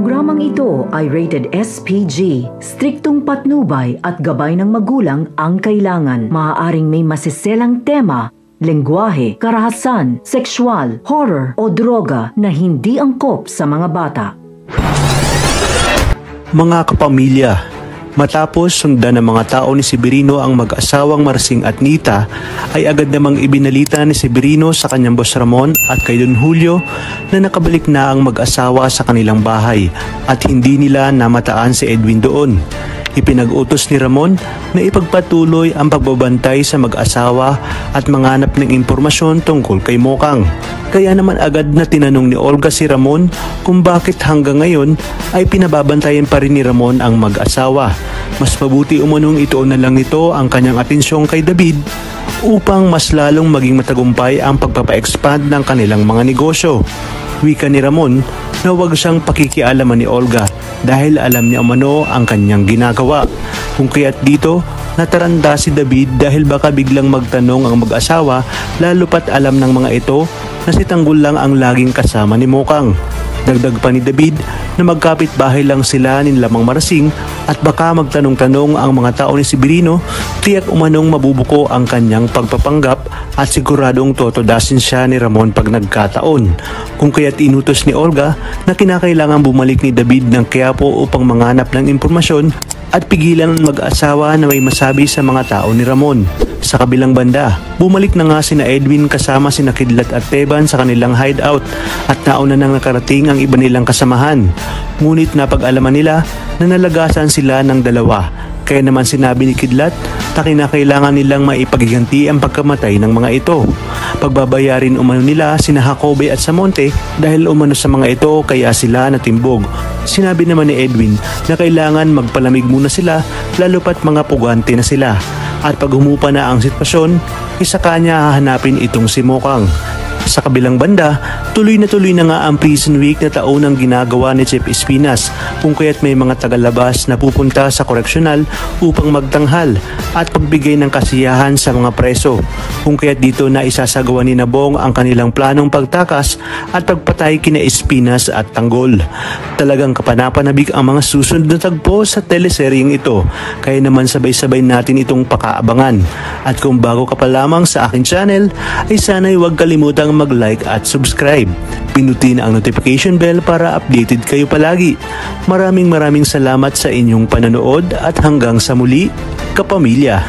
programang ito ay rated SPG. Striktong patnubay at gabay ng magulang ang kailangan. Maaaring may masiselang tema, lengguwahe, karahasan, sexual, horror o droga na hindi angkop sa mga bata. Mga kapamilya, matapos sundan ng mga tao ni Severino ang mag-asawang Marsing at Nita, ay agad namang ibinalita ni Severino sa kanyang boss Ramon at kay Don Julio na nakabalik na ang mag-asawa sa kanilang bahay at hindi nila namataan si Edwin doon. Ipinag-utos ni Ramon na ipagpatuloy ang pagbabantay sa mag-asawa at manganap ng impormasyon tungkol kay Mokang. Kaya naman agad na tinanong ni Olga si Ramon kung bakit hanggang ngayon ay pinababantayan pa rin ni Ramon ang mag-asawa. Mas mabuti umunong ituon na lang nito ang kanyang atensyong kay David upang mas lalong maging matagumpay ang pagpapa-expand ng kanilang mga negosyo. Wika ni Ramon na huwag siyang pakikialaman ni Olga dahil alam niya umano ang kanyang ginagawa. Kung kaya't dito, nataranda si David dahil baka biglang magtanong ang mag-asawa lalo pat alam ng mga ito na si Tanggol lang ang laging kasama ni Mokang. Dagdag pa ni David na magkapit-bahay lang sila ni Lamang Marsing at baka magtanong-tanong ang mga tao ni Severino, tiyak umanong mabubuko ang kanyang pagpapanggap at siguradong totodasin siya ni Ramon pag nagkataon. Kung kaya't inutos ni Olga na kinakailangan bumalik ni David ng Quiapo upang manganap ng impormasyon at pigilan ang mag-asawa na may masabi sa mga tao ni Ramon. Sa kabilang banda, bumalik na nga sina Edwin kasama sina Kidlat at Teban sa kanilang hideout at nauna nang nakarating ang iba nilang kasamahan. Ngunit napag-alaman nila na nalagasan sila ng dalawa. Kaya naman sinabi ni Kidlat na kinakailangan nilang maipagiganti ang pagkamatay ng mga ito. Pagbabayarin umano nila sina Jacobe at Samonte dahil umano sa mga ito kaya sila natimbog. Sinabi naman ni Edwin na kailangan magpalamig muna sila lalo pat mga pugante na sila. At pag humupa na ang sitwasyon, isa kanya hahanapin itong si Mokang. Sa kabilang banda, tuloy na nga ang Prison Week na taunang ginagawa ni Chief Espinas kung kaya't may mga tagalabas na pupunta sa koreksyonal upang magtanghal at pagbigay ng kasiyahan sa mga preso. Kung kaya't dito na isasagawa ni Nabong ang kanilang planong pagtakas at pagpatay kina Espinas at Tanggol. Talagang kapanapanabik ang mga susunod na tagpo sa teleseryeng ito, kaya naman sabay-sabay natin itong pakaabangan. At kung bago ka pa lamang sa aking channel, ay sana'y huwag kalimutang mag-like at subscribe. Pinutin ang notification bell para updated kayo palagi. Maraming salamat sa inyong panonood at hanggang sa muli, kapamilya.